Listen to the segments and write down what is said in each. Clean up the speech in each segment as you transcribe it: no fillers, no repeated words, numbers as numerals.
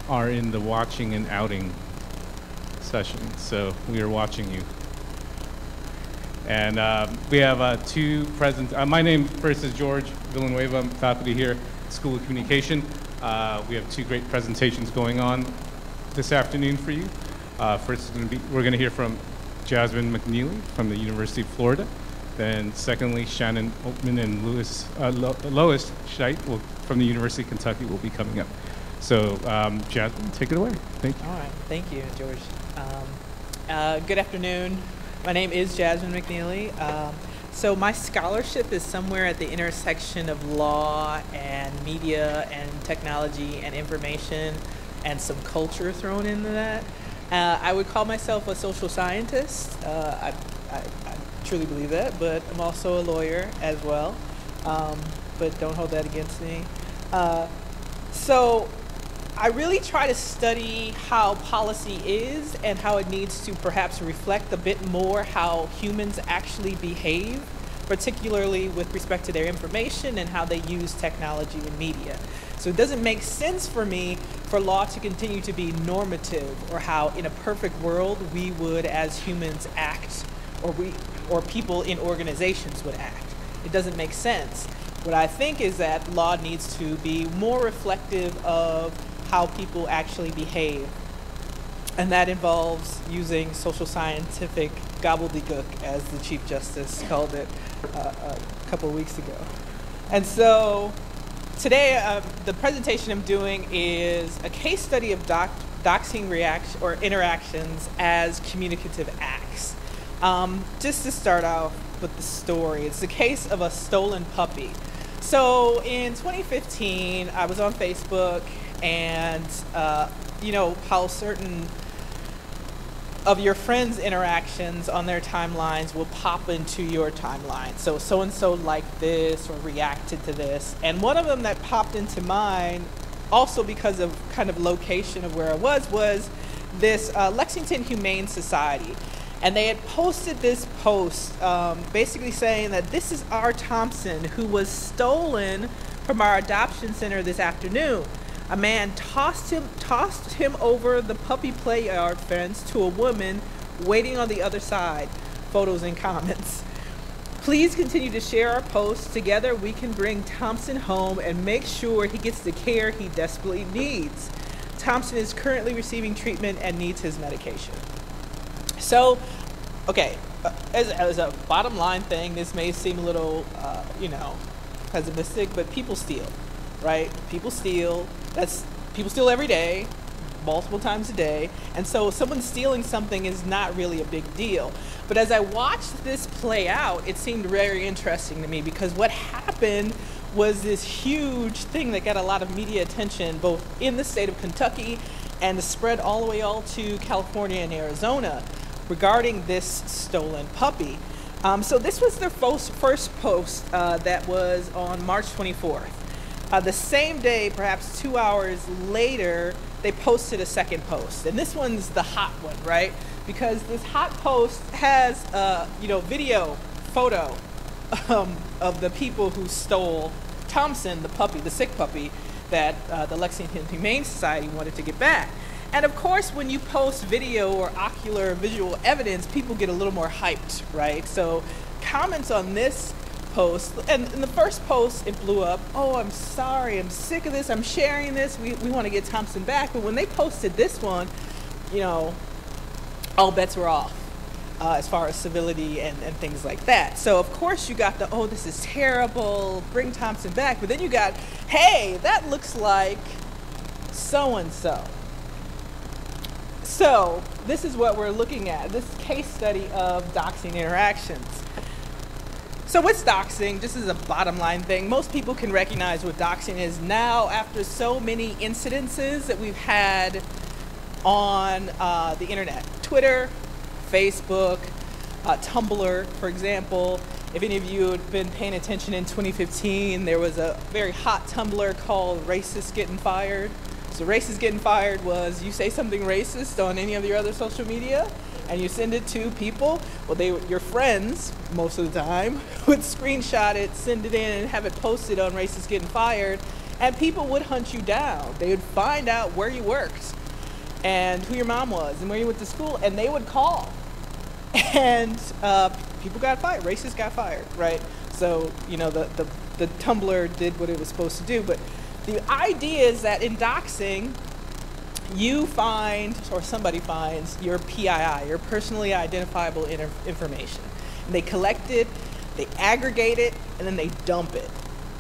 are in the watching and outing session, so we are watching you. And we have two present. My name first is George Villanueva. I'm faculty here at School of Communication. We have two great presentations going on this afternoon for you. First, we're going to hear from Jasmine McNealy from the University of Florida. Then, secondly, Shannon, Oltmann, and Lois Scheidt from the University of Kentucky will be coming up. So, Jasmine, take it away. Thank you. All right. Thank you, George. Good afternoon. My name is Jasmine McNealy. So my scholarship is somewhere at the intersection of law and media and technology and information and some culture thrown into that. I would call myself a social scientist. I truly believe that, but I'm also a lawyer as well. But don't hold that against me. So I really try to study how policy is and how it needs to perhaps reflect a bit more how humans actually behave, particularly with respect to their information and how they use technology and media. So it doesn't make sense for me for law to continue to be normative, or how in a perfect world we would as humans act, or people in organizations would act. It doesn't make sense. What I think is that law needs to be more reflective of how people actually behave. And that involves using social scientific gobbledygook, as the Chief Justice called it a couple of weeks ago. And so today, the presentation I'm doing is a case study of doxing interactions as communicative acts. Just to start off with the story, it's the case of a stolen puppy. So in 2015, I was on Facebook, and you know how certain of your friends' interactions on their timelines will pop into your timeline. So so-and-so liked this or reacted to this. And one of them that popped into mine, also because of kind of location of where I was this Lexington Humane Society. And they had posted this post basically saying that this is our Thompson, who was stolen from our adoption center this afternoon. A man tossed him over the puppy play yard fence to a woman waiting on the other side. Photos and comments. Please continue to share our posts. Together we can bring Thompson home and make sure he gets the care he desperately needs. Thompson is currently receiving treatment and needs his medication. So, okay, as a bottom line thing, this may seem a little, pessimistic, but people steal, right? People steal. People steal every day, multiple times a day, and so someone stealing something is not really a big deal. But as I watched this play out, it seemed very interesting to me, because what happened was this huge thing that got a lot of media attention, both in the state of Kentucky and spread all the way to California and Arizona, regarding this stolen puppy. So this was their first post that was on March 24th. The same day, perhaps 2 hours later, they posted a second post. And this one's the hot one, right? Because this hot post has video, photo of the people who stole Thompson, the puppy, the sick puppy that the Lexington Humane Society wanted to get back. And of course, when you post video or ocular visual evidence, people get a little more hyped, right? So comments on this post, and in the first post, it blew up. Oh, I'm sorry, I'm sick of this, I'm sharing this, we want to get Thompson back. But when they posted this one, all bets were off as far as civility and things like that. So of course you got the, oh, this is terrible, bring Thompson back. But then you got, hey, that looks like so-and-so. So this is what we're looking at, this case study of doxing interactions. So what's doxing? Just as a bottom line thing, most people can recognize what doxing is now after so many incidences that we've had on the internet. Twitter, Facebook, Tumblr, for example. If any of you had been paying attention in 2015, there was a very hot Tumblr called Racist Getting Fired. So Racist Getting Fired was you say something racist on any of your other social media and you send it to people. Well, your friends, most of the time, would screenshot it, send it in, and have it posted on Racist Getting Fired. And people would hunt you down. They would find out where you worked and who your mom was and where you went to school, and they would call. And people got fired, racists got fired, right? So, you know, the Tumblr did what it was supposed to do. But the idea is that in doxing, you find, or somebody finds, your PII, your personally identifiable information. And they collect it, they aggregate it, and then they dump it,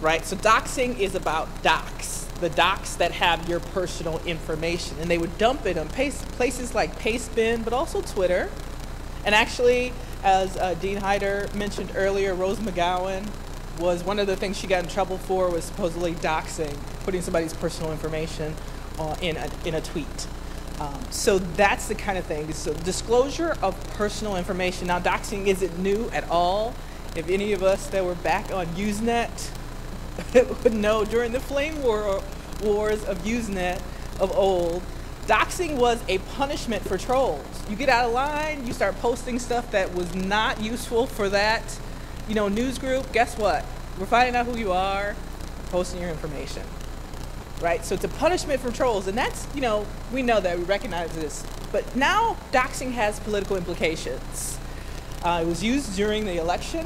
right? So doxing is about docs, the docs that have your personal information. And they would dump it on places like Pastebin, but also Twitter. And actually, as Dean Hyder mentioned earlier, Rose McGowan was one of the things she got in trouble for was supposedly doxing, putting somebody's personal information in a tweet. So that's the kind of thing. So disclosure of personal information. Now, doxing isn't new at all. If any of us that were back on Usenet would know, during the flame wars of Usenet of old, doxing was a punishment for trolls. You get out of line, you start posting stuff that was not useful for that, you know, news group. Guess what? We're finding out who you are, posting your information. Right? So it's a punishment for trolls, and that's, you know, we know that, we recognize this. But now doxing has political implications. It was used during the election.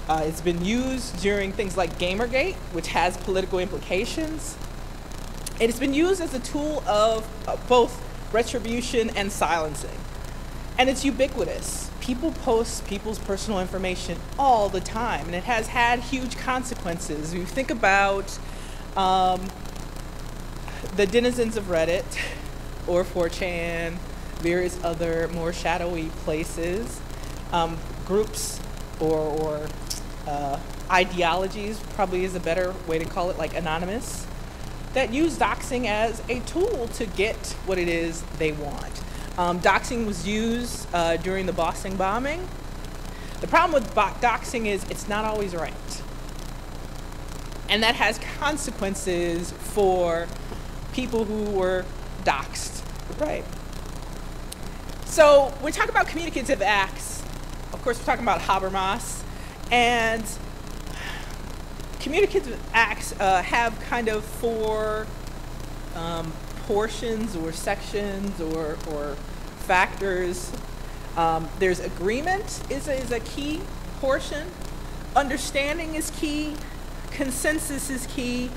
It's been used during things like Gamergate, which has political implications. And it's been used as a tool of both retribution and silencing. And it's ubiquitous. People post people's personal information all the time, and it has had huge consequences. You think about the denizens of Reddit or 4chan, various other more shadowy places, groups or ideologies, probably is a better way to call it, like Anonymous, that use doxing as a tool to get what it is they want. Doxing was used during the Boston bombing. The problem with doxing is it's not always right. And that has consequences for people who were doxed, right? So when we talk about communicative acts, of course we're talking about Habermas, and communicative acts have kind of four portions or sections or factors. There's agreement is a key portion, understanding is key, consensus is key,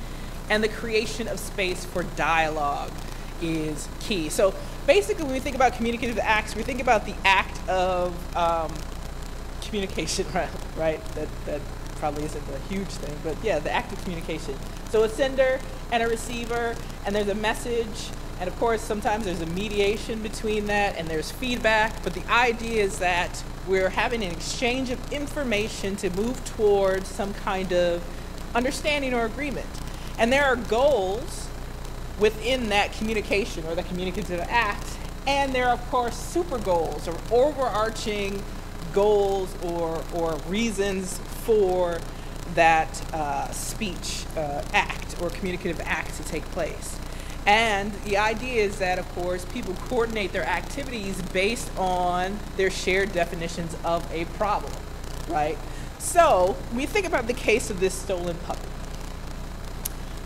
and the creation of space for dialogue is key. So basically, when we think about communicative acts, we think about the act of communication, right? That probably isn't a huge thing, but yeah, the act of communication. So a sender and a receiver, and there's a message, and of course, sometimes there's a mediation between that, and there's feedback, but the idea is that we're having an exchange of information to move towards some kind of understanding or agreement. And there are goals within that communication or the communicative act, and there are, of course, super goals or overarching goals or reasons for that speech act or communicative act to take place. And the idea is that, of course, people coordinate their activities based on their shared definitions of a problem, right? So we think about the case of this stolen puppy.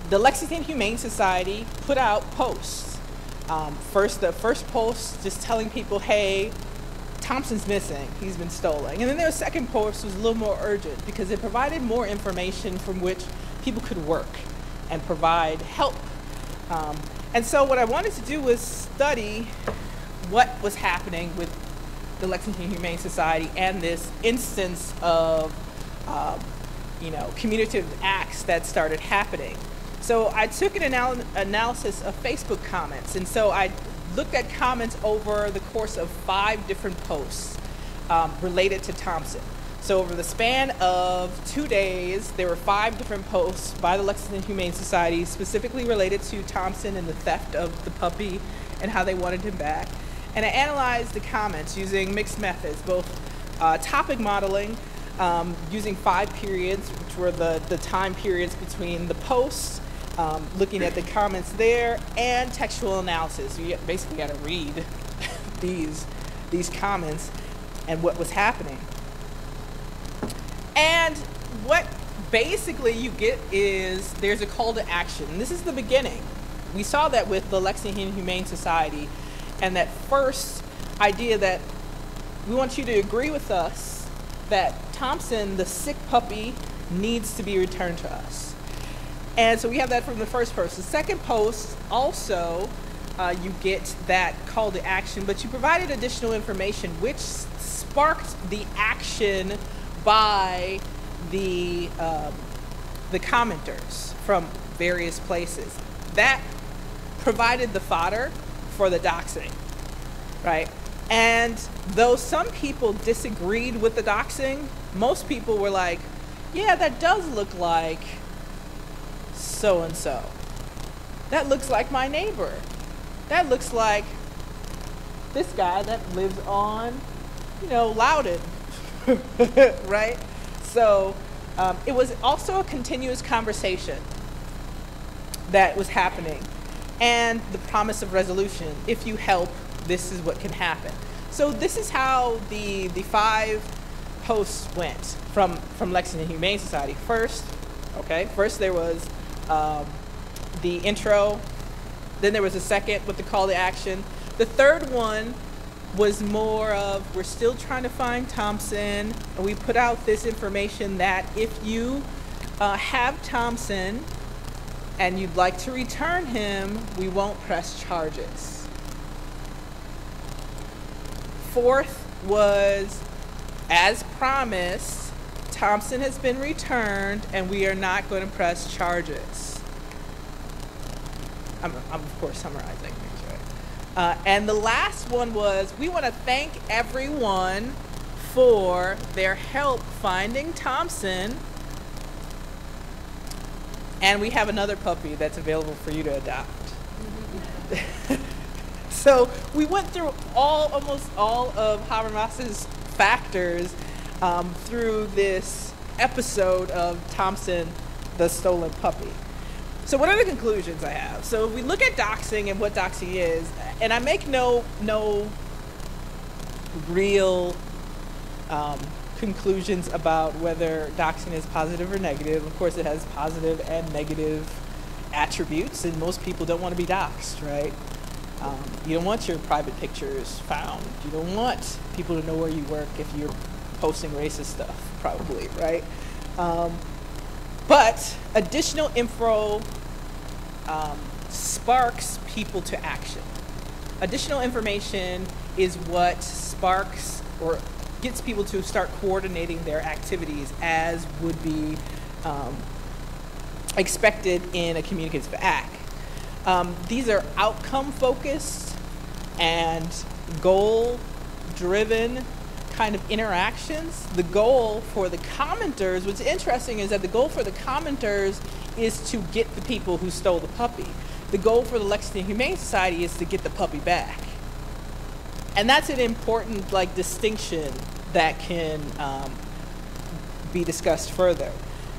The Lexington Humane Society put out posts. The first post just telling people, hey, Thompson's missing, he's been stolen. And then their second post was a little more urgent because it provided more information from which people could work and provide help. And so what I wanted to do was study what was happening with the Lexington Humane Society and this instance of communicative acts that started happening. So I took an analysis of Facebook comments, and so I looked at comments over the course of 5 different posts related to Thompson. So over the span of 2 days, there were 5 different posts by the Lexington Humane Society specifically related to Thompson and the theft of the puppy and how they wanted him back. And I analyzed the comments using mixed methods, both topic modeling, using 5 periods, which were the time periods between the posts, looking at the comments there, and textual analysis. You basically got to read these comments and what was happening. And what basically you get is there's a call to action. And this is the beginning. We saw that with the Lexington Humane Society and that first idea that we want you to agree with us that Thompson, the sick puppy, needs to be returned to us. And so we have that from the first post. The second post also, you get that call to action, but you provided additional information which sparked the action by the commenters from various places. That provided the fodder for the doxing, right? And though some people disagreed with the doxing, most people were like, yeah, that does look like so-and-so. That looks like my neighbor. That looks like this guy that lives on, Loudon, right? So it was also a continuous conversation that was happening and the promise of resolution. If you help, this is what can happen. So this is how the 5 posts went from Lexington Humane Society. First there was the intro, then there was a second with the call to action. The third one was more of, we're still trying to find Thompson, and we put out this information that if you have Thompson and you'd like to return him, we won't press charges. Fourth was, as promised, Thompson has been returned and we are not going to press charges. I'm of course summarizing things, right? And the last one was, we want to thank everyone for their help finding Thompson, and we have another puppy that's available for you to adopt. So we went through almost all of Habermas's factors through this episode of Thompson, the stolen puppy. So what are the conclusions I have? So if we look at doxing and what doxing is, and I make no real conclusions about whether doxing is positive or negative. Of course, it has positive and negative attributes, and most people don't want to be doxed, right? You don't want your private pictures found. You don't want people to know where you work if you're posting racist stuff, probably, right? But additional info sparks people to action. Additional information is what sparks or gets people to start coordinating their activities as would be expected in a communicative act. These are outcome-focused and goal-driven kind of interactions. The goal for the commenters, what's interesting is that the goal for the commenters is to get the people who stole the puppy. The goal for the Lexington Humane Society is to get the puppy back. And that's an important distinction that can be discussed further.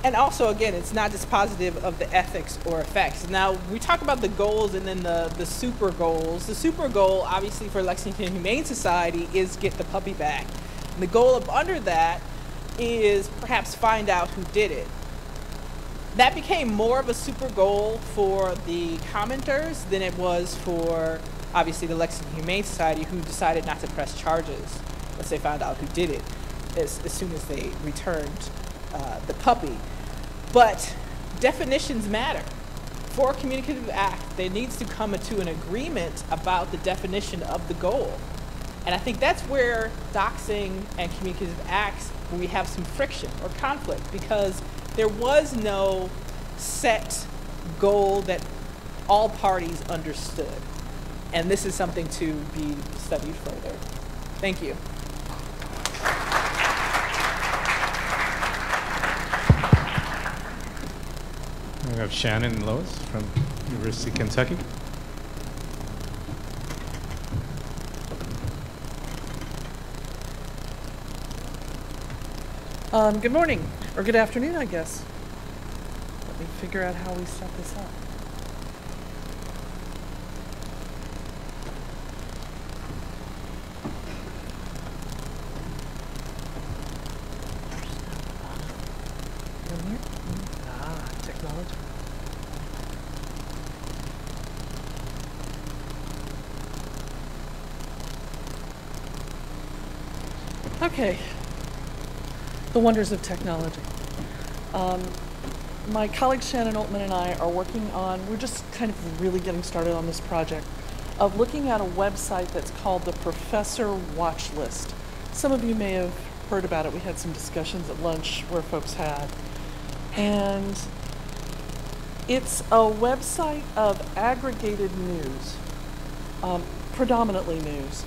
And also, again, it's not dispositive of the ethics or effects. Now, we talk about the goals and then the super goals. The super goal, obviously, for Lexington Humane Society is get the puppy back. And the goal up under that is perhaps find out who did it. That became more of a super goal for the commenters than it was for, obviously, the Lexington Humane Society, who decided not to press charges once they found out who did it as soon as they returned the puppy. But definitions matter. For a communicative act, there needs to come to an agreement about the definition of the goal. And I think that's where doxing and communicative acts, where we have some friction or conflict, because there was no set goal that all parties understood. And this is something to be studied further. Thank you. We have Shannon and Lois from University of Kentucky. Good morning, or good afternoon, I guess. Let me figure out how we set this up. Okay, the wonders of technology. My colleague Shannon, Oltmann, and I are working on, we're just kind of really getting started on this project of looking at a website that's called the Professor Watchlist. Some of you may have heard about it. We had some discussions at lunch where folks had. And it's a website of aggregated news, predominantly news,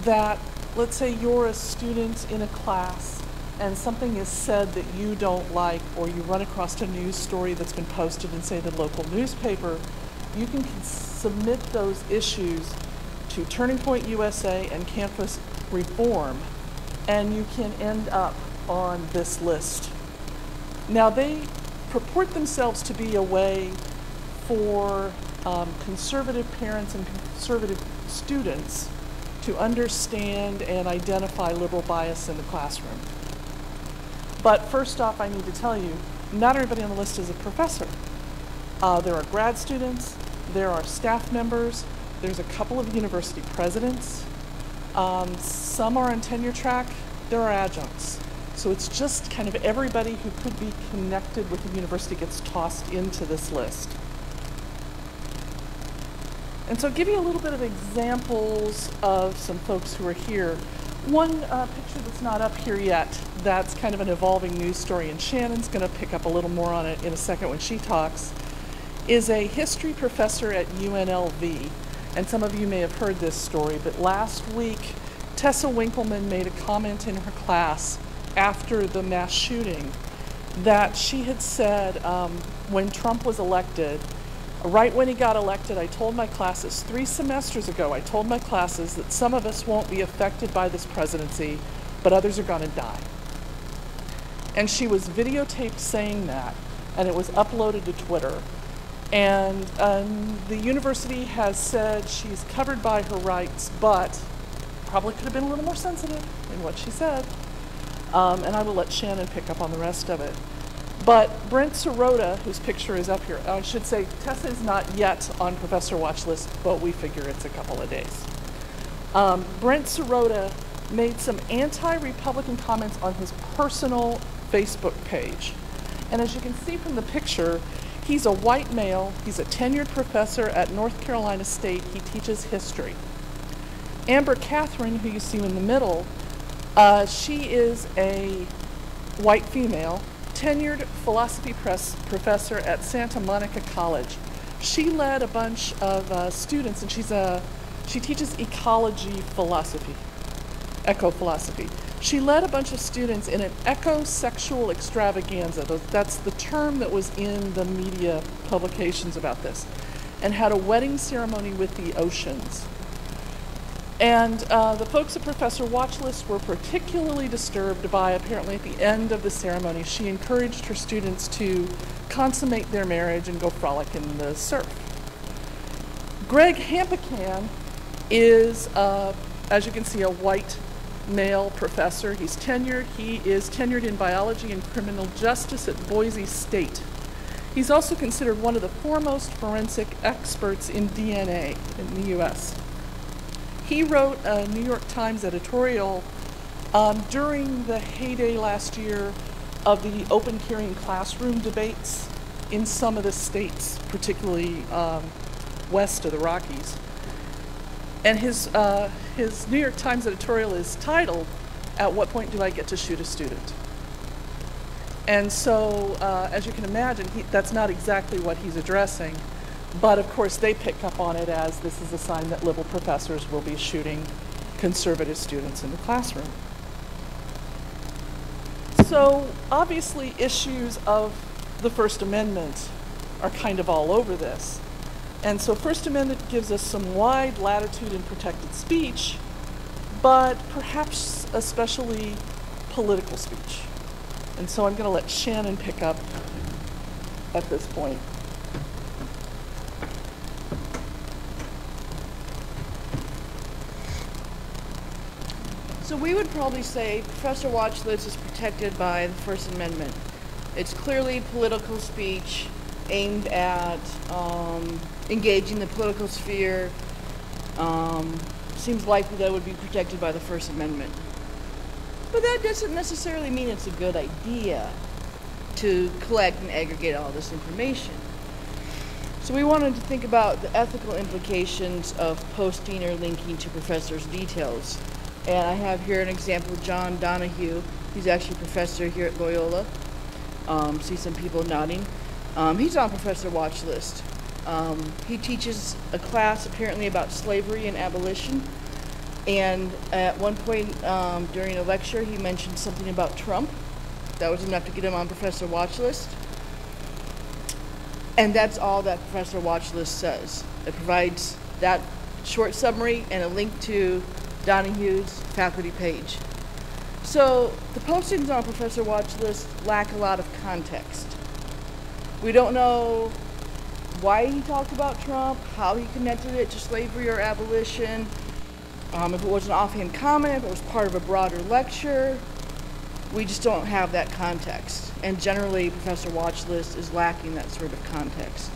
that, let's say you're a student in a class and something is said that you don't like, or you run across a news story that's been posted in, say, the local newspaper, you can submit those issues to Turning Point USA and Campus Reform, and you can end up on this list. Now, they purport themselves to be a way for conservative parents and conservative students to understand and identify liberal bias in the classroom. But first off, I need to tell you, not everybody on the list is a professor. There are grad students, there are staff members, there's a couple of university presidents, some are on tenure track, there are adjuncts. So it's just kind of everybody who could be connected with the university gets tossed into this list. And so I'll give you a little bit of examples of some folks who are here. One picture that's not up here yet, that's kind of an evolving news story, and Shannon's going to pick up a little more on it in a second when she talks, is a history professor at UNLV. And some of you may have heard this story, but last week, Tessa Winkleman made a comment in her class after the mass shooting that she had said when Trump was elected, right when he got elected, I told my classes 3 semesters ago, I told my classes that some of us won't be affected by this presidency, but others are going to die. And she was videotaped saying that, and it was uploaded to Twitter. And the university has said she's covered by her rights, but probably could have been a little more sensitive in what she said. And I will let Shannon pick up on the rest of it. But Brent Sirota, whose picture is up here, I should say Tessa is not yet on Professor Watchlist, but we figure it's a couple of days. Brent Sirota made some anti-Republican comments on his personal Facebook page. And as you can see from the picture, he's a white male, he's a tenured professor at North Carolina State, he teaches history. Amber Catherine, who you see in the middle, she is a white female, tenured philosophy professor at Santa Monica College. She led a bunch of students, and she teaches ecology philosophy, eco-philosophy. She led a bunch of students in an eco-sexual extravaganza. That's the term that was in the media publications about this, and had a wedding ceremony with the oceans. And the folks at Professor Watchlist were particularly disturbed by, apparently at the end of the ceremony, she encouraged her students to consummate their marriage and go frolic in the surf. Greg Hampican is, as you can see, a white male professor. He's tenured. He is tenured in biology and criminal justice at Boise State. He's also considered one of the foremost forensic experts in DNA in the U.S. He wrote a New York Times editorial during the heyday last year of the open carrying classroom debates in some of the states, particularly west of the Rockies. And his New York Times editorial is titled, "At What Point Do I Get to Shoot a Student?" And so, as you can imagine, that's not exactly what he's addressing. But of course, they pick up on it as this is a sign that liberal professors will be shooting conservative students in the classroom. So obviously, issues of the First Amendment are kind of all over this. And so First Amendment gives us some wide latitude in protected speech, but perhaps especially political speech. And so I'm going to let Shannon pick up at this point. So we would probably say Professor Watchlist is protected by the First Amendment. It's clearly political speech aimed at engaging the political sphere. Seems likely that would be protected by the First Amendment. But that doesn't necessarily mean it's a good idea to collect and aggregate all this information. So we wanted to think about the ethical implications of posting or linking to professors' details. And I have here an example of John Donahue. He's actually a professor here at Loyola. See some people nodding. He's on Professor Watchlist. He teaches a class apparently about slavery and abolition. And at one point during a lecture, he mentioned something about Trump. That was enough to get him on Professor Watchlist. And that's all that Professor Watchlist says. It provides that short summary and a link to Donahue's faculty page. So the postings on Professor Watchlist lack a lot of context. We don't know why he talked about Trump, how he connected it to slavery or abolition, if it was an offhand comment, if it was part of a broader lecture. We just don't have that context. And generally, Professor Watchlist is lacking that sort of context.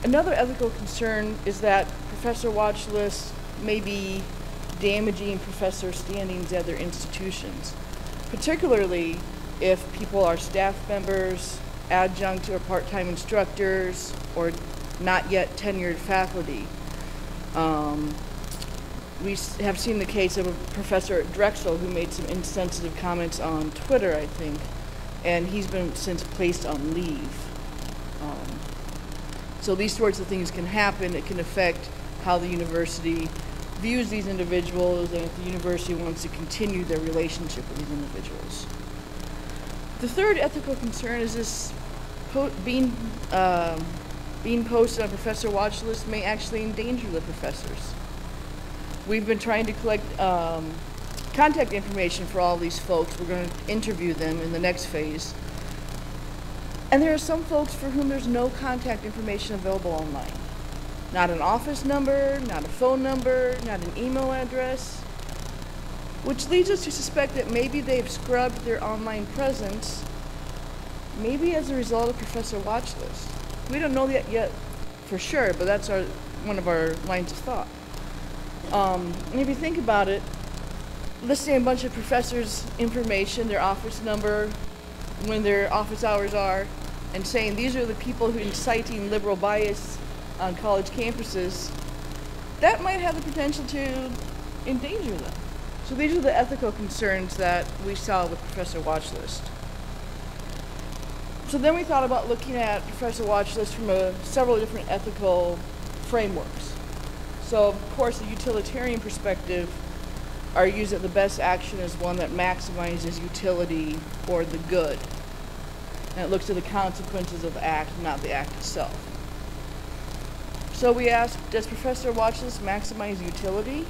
Another ethical concern is that Professor Watchlist may be damaging professor standings at their institutions, particularly if people are staff members, adjunct or part-time instructors, or not yet tenured faculty. We have seen the case of a professor at Drexel who made some insensitive comments on Twitter, I think, and he's been since placed on leave. So these sorts of things can happen. It can affect how the university views these individuals and if the university wants to continue their relationship with these individuals. The third ethical concern is this being posted on Professor Watchlist may actually endanger the professors. We've been trying to collect contact information for all these folks. We're going to interview them in the next phase. And there are some folks for whom there's no contact information available online. Not an office number, not a phone number, not an email address, which leads us to suspect that maybe they've scrubbed their online presence, maybe as a result of Professor Watchlist. We don't know that yet for sure, but that's one of our lines of thought. And if you think about it, listing a bunch of professors' information, their office number, when their office hours are, and saying these are the people who are inciting liberal bias on college campuses, that might have the potential to endanger them. So these are the ethical concerns that we saw with Professor Watchlist. So then we thought about looking at Professor Watchlist from several different ethical frameworks. So of course the utilitarian perspective argues that the best action is one that maximizes utility or the good. And it looks at the consequences of the act, not the act itself. So we asked, does Professor Watchlist maximize utility?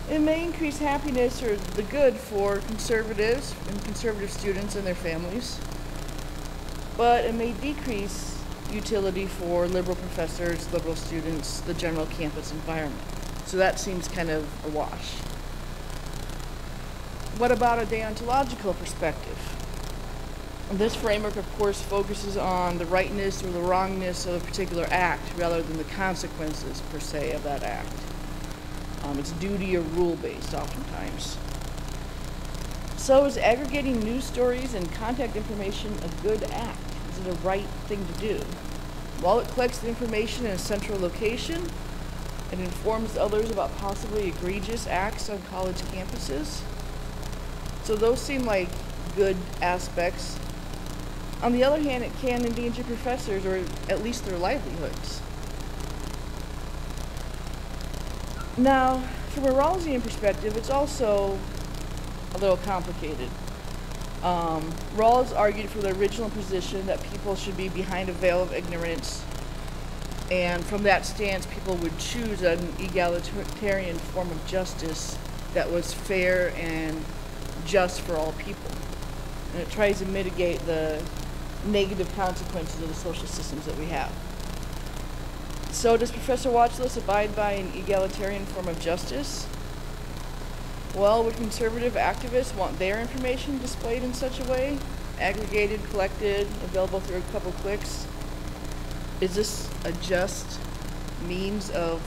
It may increase happiness or the good for conservatives and conservative students and their families, but it may decrease utility for liberal professors, liberal students, the general campus environment. So that seems kind of a wash. What about a deontological perspective? This framework, of course, focuses on the rightness or the wrongness of a particular act rather than the consequences, per se, of that act. It's duty or rule-based, oftentimes. So is aggregating news stories and contact information a good act? Is it a right thing to do? While it collects the information in a central location, it informs others about possibly egregious acts on college campuses. So those seem like good aspects. On the other hand, it can endanger professors, or at least their livelihoods. Now, from a Rawlsian perspective, it's also a little complicated. Rawls argued for the original position that people should be behind a veil of ignorance, and from that stance, people would choose an egalitarian form of justice that was fair and just for all people. And it tries to mitigate the negative consequences of the social systems that we have. So does Professor Watchlist abide by an egalitarian form of justice? Well, would conservative activists want their information displayed in such a way? Aggregated, collected, available through a couple clicks? Is this a just means of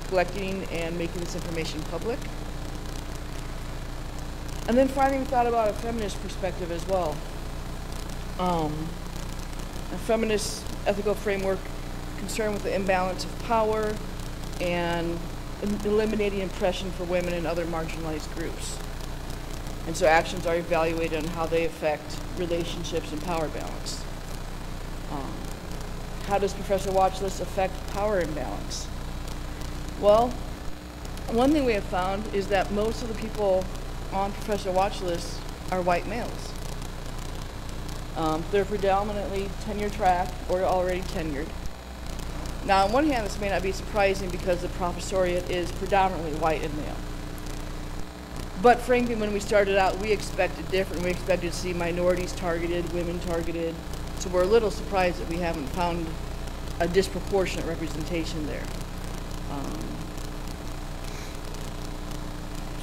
collecting and making this information public? And then finally, we thought about a feminist perspective as well. A feminist ethical framework concerned with the imbalance of power and eliminating oppression for women and other marginalized groups. And so actions are evaluated on how they affect relationships and power balance. How does Professor Watchlist affect power imbalance? Well, one thing we have found is that most of the people on Professor Watchlist are white males. They're predominantly tenure track or already tenured. Now, on one hand, this may not be surprising because the professoriate is predominantly white and male. But frankly, when we started out, we expected different. We expected to see minorities targeted, women targeted. So we're a little surprised that we haven't found a disproportionate representation there.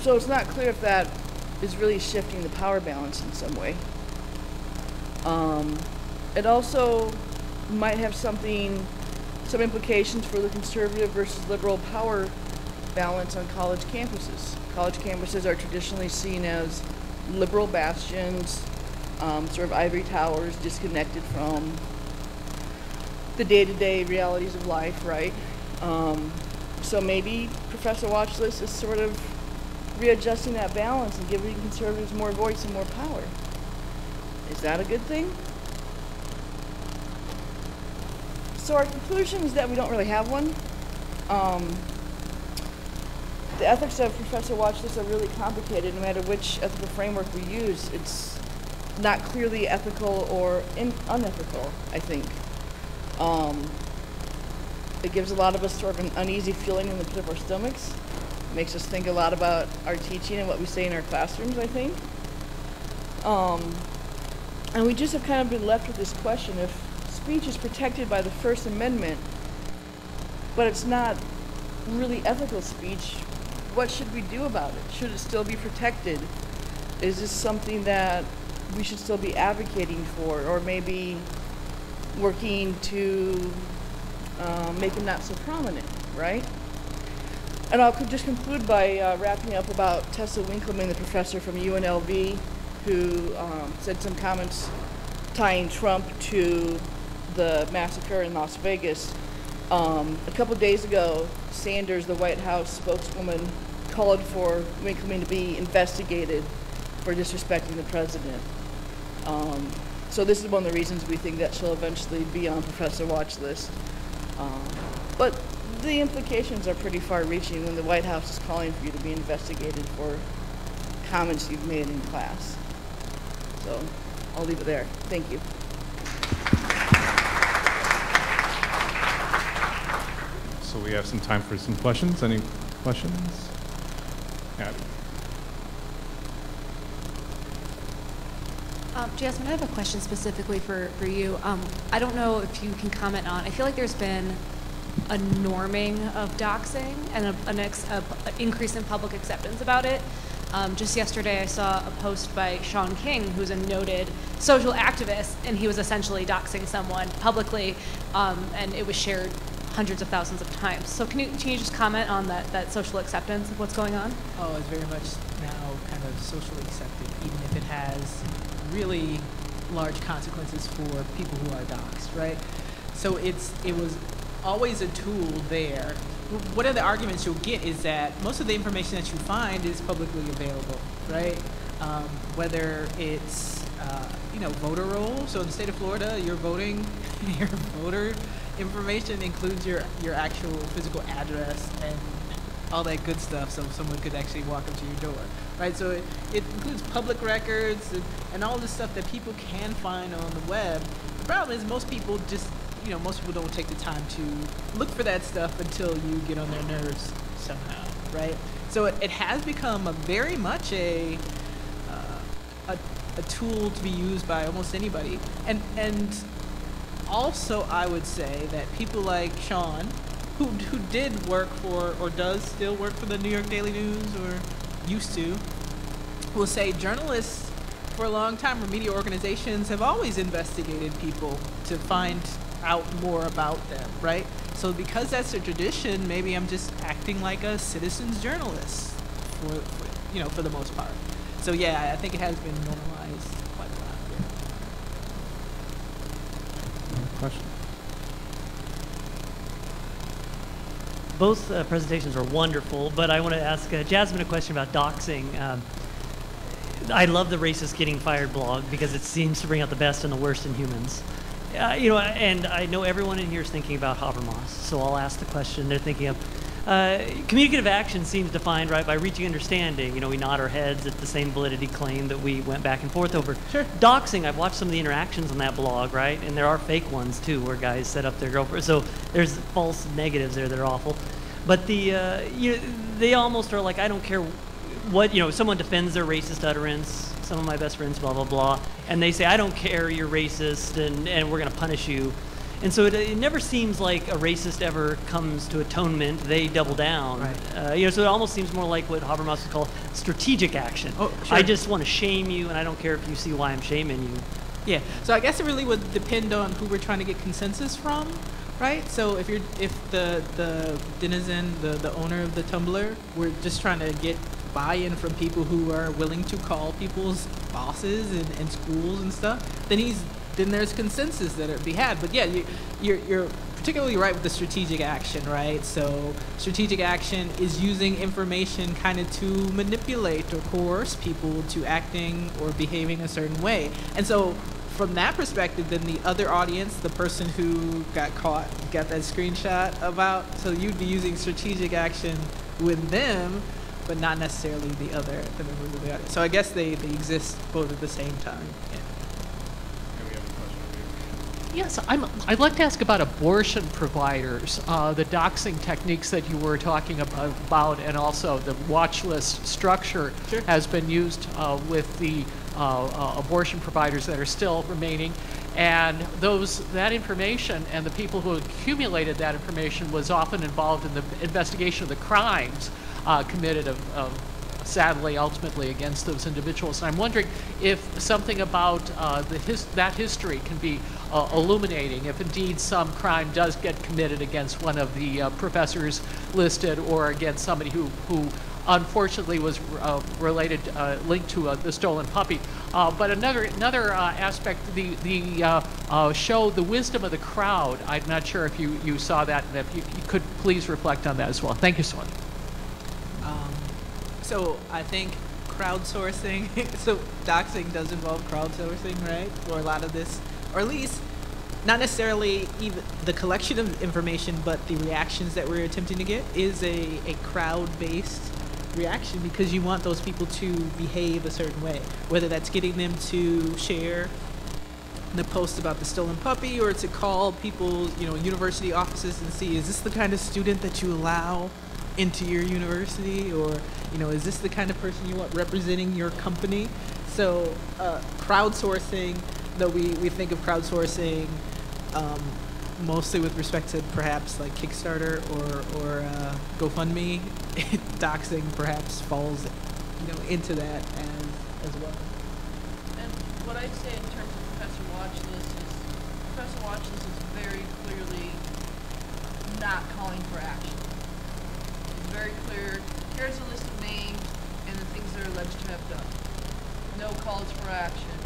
So it's not clear if that is really shifting the power balance in some way. It also might have some implications for the conservative versus liberal power balance on college campuses. College campuses are traditionally seen as liberal bastions, sort of ivory towers, disconnected from the day-to-day realities of life, right? So maybe Professor Watchlist is sort of readjusting that balance and giving conservatives more voice and more power. Is that a good thing? So our conclusion is that we don't really have one. The ethics of Professor Watchlist are really complicated. No matter which ethical framework we use, it's not clearly ethical or unethical, I think. It gives a lot of us sort of an uneasy feeling in the pit of our stomachs. It makes us think a lot about our teaching and what we say in our classrooms, I think. And we just have kind of been left with this question: if speech is protected by the First Amendment, but it's not really ethical speech, what should we do about it? Should it still be protected? Is this something that we should still be advocating for, or maybe working to make it not so prominent, right? And I'll just conclude by wrapping up about Tessa Winkleman, the professor from UNLV, who said some comments tying Trump to the massacre in Las Vegas. A couple days ago, Sanders, the White House spokeswoman, called for Winkleman to be investigated for disrespecting the president. So this is one of the reasons we think that she'll eventually be on Professor Watchlist. But the implications are pretty far-reaching when the White House is calling for you to be investigated for comments you've made in class. So I'll leave it there. Thank you. So we have some time for some questions. Any questions? Yeah. Jasmine, I have a question specifically for you. I don't know if you can comment on, I feel like there's been a norming of doxing and an increase in public acceptance about it. Just yesterday I saw a post by Sean King, who's a noted social activist, and he was essentially doxing someone publicly, and it was shared hundreds of thousands of times. So can you just comment on that social acceptance of what's going on? Oh, it's very much now kind of socially accepted, even if it has really large consequences for people who are doxxed, right? So it was always a tool there. One of the arguments you'll get is that most of the information that you find is publicly available, right? Whether it's voter roll. So in the state of Florida, your voting, your voter information includes your actual physical address and all that good stuff, so someone could actually walk up to your door, right? So it includes public records and all this stuff that people can find on the web. The problem is most people don't take the time to look for that stuff until you get on their nerves somehow, right? So it has become very much a tool to be used by almost anybody. And also I would say that people like Sean, who did work for, or does still work for the New York Daily News, or used to, will say journalists for a long time, or media organizations, have always investigated people to find out more about them, right? So because that's a tradition, maybe I'm just acting like a citizen's journalist for the most part. So yeah, I think it has been normalized quite a lot. Yeah. Question? Both presentations were wonderful, but I want to ask Jasmine a question about doxing. I love the Racist Getting Fired blog because it seems to bring out the best and the worst in humans. You know, and I know everyone in here is thinking about Habermas, so I'll ask the question they're thinking of. Communicative action seems defined, right, by reaching understanding. You know, we nod our heads at the same validity claim that we went back and forth over. Sure. Doxing, I've watched some of the interactions on that blog, right, and there are fake ones too, where guys set up their girlfriend. So there's false negatives there that are awful. But the, you know, they almost are like, I don't care what, you know, someone defends their racist utterance, some of my best friends, blah, blah, blah, and they say, I don't care, you're racist, and we're going to punish you. And so it never seems like a racist ever comes to atonement. They double down. Right. You know, so it almost seems more like what Habermas would call strategic action. Oh, sure. I just want to shame you, and I don't care if you see why I'm shaming you. Yeah, so I guess it really would depend on who we're trying to get consensus from, right? So if the denizen, the owner of the Tumblr, we're just trying to get buy-in from people who are willing to call people's bosses and schools and stuff, then there's consensus that it be had. But yeah, you're particularly right with the strategic action, right? So strategic action is using information kind of to manipulate or coerce people to acting or behaving a certain way. And so from that perspective, then the other audience, the person who got that screenshot about, so you'd be using strategic action with them, but not necessarily the members of the audience. So I guess they exist both at the same time. Yeah. Yes, I'd like to ask about abortion providers, the doxing techniques that you were talking about, and also the watch list structure Sure. has been used with the abortion providers that are still remaining. And that information and the people who accumulated that information was often involved in the investigation of the crimes committed sadly, ultimately, against those individuals. And I'm wondering if something about that history can be illuminating, if indeed some crime does get committed against one of the professors listed, or against somebody who unfortunately was linked to the stolen puppy. But another aspect, the show The Wisdom of the Crowd. I'm not sure if you saw that, and if you could please reflect on that as well. Thank you so much. So I think crowdsourcing, so doxing does involve crowdsourcing, right? Or a lot of this, or at least not necessarily even the collection of information, but the reactions that we're attempting to get is a crowd-based reaction, because you want those people to behave a certain way, whether that's getting them to share the post about the stolen puppy, or to call people, university offices and see, is this the kind of student that you allow into your university, or is this the kind of person you want representing your company? So crowdsourcing, though we think of crowdsourcing mostly with respect to perhaps like Kickstarter or GoFundMe, doxing perhaps falls into that as well. And what I'd say in terms of Professor Watchlist is very clearly not calling for action. It's very clear, here's a list of names and the things they're alleged to have done. No calls for action,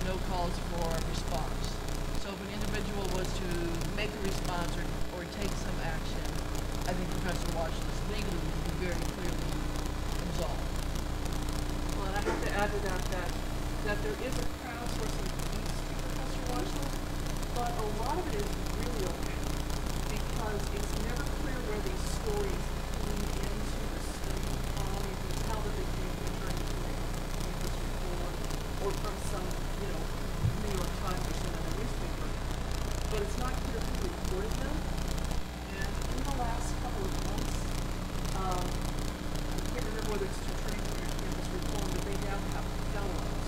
no calls for response. So if an individual was to make a response or take some action, I think Professor Watchlist legally would be very clearly absolved. Well, and I have to add to that there is a crowdsourcing piece to Professor Watchlist, but a lot of it is really opaque because it's never clear where these stories lead into the study. You can tell that they came from during campus report or from some, New York Times or some other newspaper, but it's not clear who reported them. And in the last couple of months, I can't remember whether it's to train for campus reform, but they now have fellows.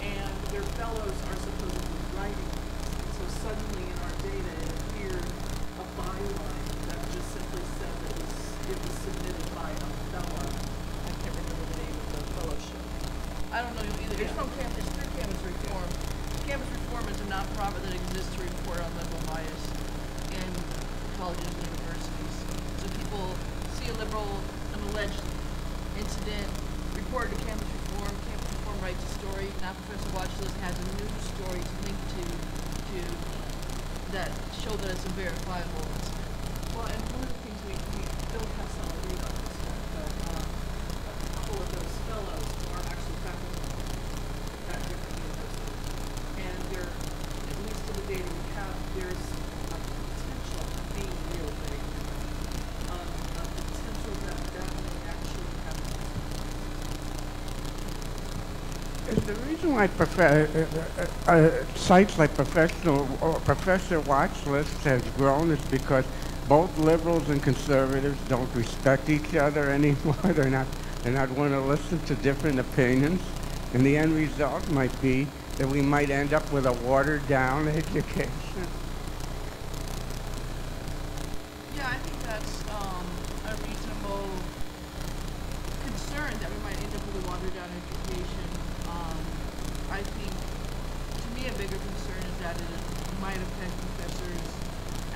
And their fellows are supposedly writing things. And so suddenly in our data it appeared a byline that just simply said that it was submitted by a fellow. I can't remember the name of the fellowship. I don't know either. It's from Campus Reform. Campus Reform is a nonprofit that exists to report on liberal bias in colleges and universities. So people see an alleged incident, report to Campus Reform, Campus Reform writes a story. Now Professor Watchlist has a new story to link to that show that it's a verifiable incident. Well, and one of the things we don't have some read on this yet, but a couple of those fellows are actually faculty at different universities. And there, at least in the data we have, there's a potential, being real big, a potential that may actually have It's the reason why sites like Professor Watchlist has grown is because both liberals and conservatives don't respect each other anymore. They're not willing to listen to different opinions, and the end result might be that we might end up with a watered down education. Yeah, I think that's a reasonable concern that we might end up with a watered down education. I think, to me, a bigger concern is that it might affect professors'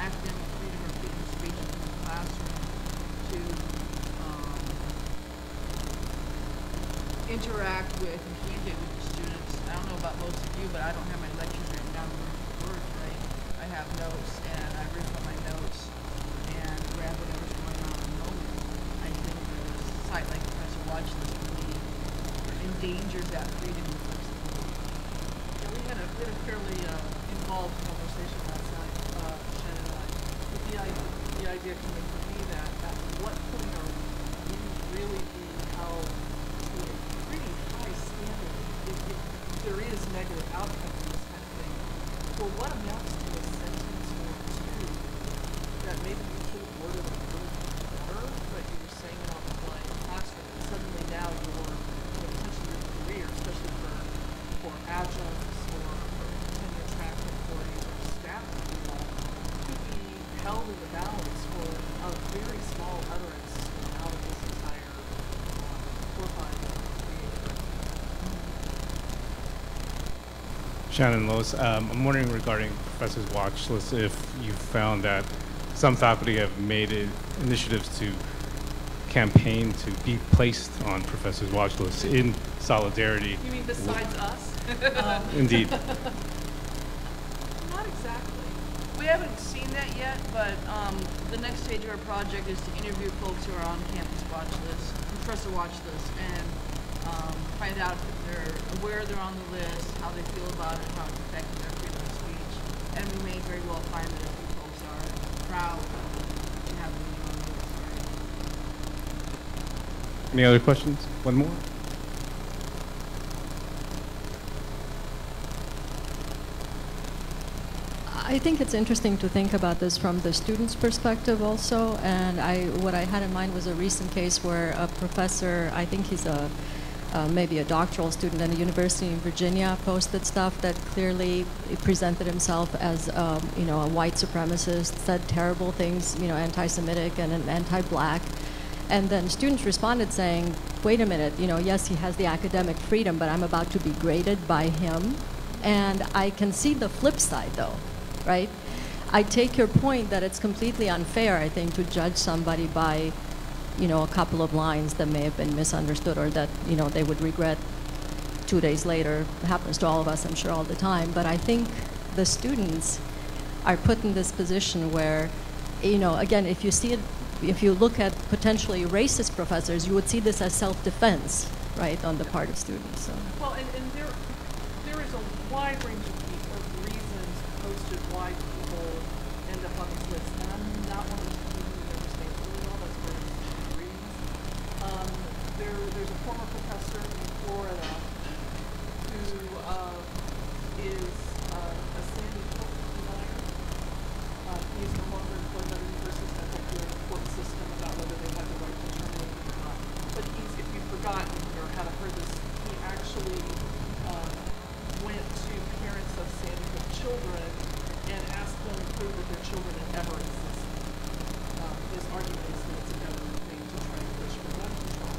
academic freedom or freedom of speech in the classroom to interact with and communicate with the students. I don't know about most of you, but I don't have my lectures written down word for word, right? I have notes, and I riff on my notes and grab whatever's going on in the moment. I think a site like Professor Watchlist really endangers that freedom and flexibility. Yeah, we had a fairly involved conversation last night, Shannon and I, with the idea coming from me that at what point are we really being held to a pretty high standard if there is negative outcome from this kind of thing, for what amounts to a sentence or two that maybe you could have worded a little better, but you were saying it on the fly in the classroom, and suddenly now you're potentially your career, especially for adjuncts or for tenure track employees or staff people, to be held in the balance for a very small utterance out of this entire profile created. Shannon, Lois, I'm wondering regarding Professor's Watchlist if you found that some faculty have made initiatives to campaign to be placed on Professor's Watchlist in solidarity. You mean besides us? Indeed. Not exactly. We haven't seen that yet, but the next stage of our project is to interview folks who are on campus Watchlist, Professor Watchlist, and find out if they're aware they're on the list, how they feel about it, how it's affecting their freedom of speech. And we may very well find that a few folks are proud to have them on the list. Any other questions? One more? I think it's interesting to think about this from the student's perspective also, and what I had in mind was a recent case where a professor, I think he's maybe a doctoral student at a university in Virginia, posted stuff that clearly presented himself as a white supremacist, said terrible things, anti-Semitic and anti-black, and then students responded saying, wait a minute, yes, he has the academic freedom, but I'm about to be graded by him, and I can see the flip side though. Right? I take your point that it's completely unfair, I think, to judge somebody by, a couple of lines that may have been misunderstood or that, they would regret 2 days later. It happens to all of us, I'm sure, all the time. But I think the students are put in this position where, again, if you look at potentially racist professors, you would see this as self-defense, right, on the part of students. So. Well, and there is a wide range of reasons posted why people end up on this list, and I'm not one of those people who understands really well. That's where it agrees. There's a former professor in Florida who is a Sandy Hook denier. He's no longer employed by the university. That's actually an important system about whether they have the right to terminate or not. But if you've forgotten or haven't heard this, he actually went to parents of Sandy Hook children and asked them to prove that their children had ever existed. His argument is that it's a government thing to try to push for gun control.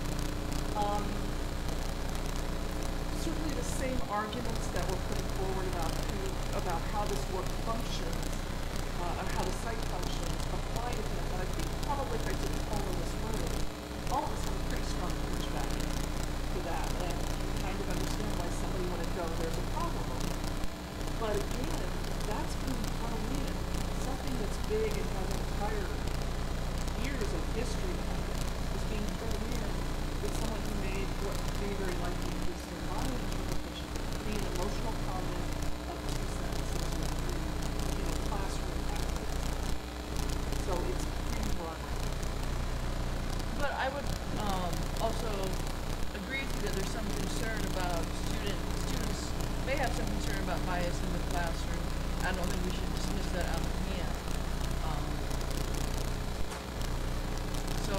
entire years of history of it is being thrown in with someone who made what very, very likely is the modern interpretation, the emotional comment of 2 sentences or 3, classroom activities. So it's pretty broad. But I would also agree with you that there's some concern about students may have some concern about bias in the classroom. I don't think we should dismiss that out of hand. So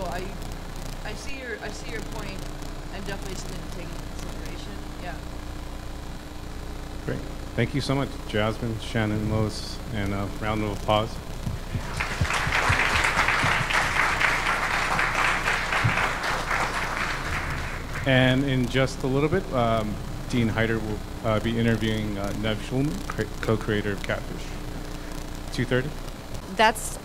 I see your point, and definitely something to take into consideration. Yeah. Great. Thank you so much, Jasmine, Shannon, Lois, and a round of applause. And in just a little bit, Dean Heider will be interviewing Nev Schulman, co-creator of Catfish. 2:30. That's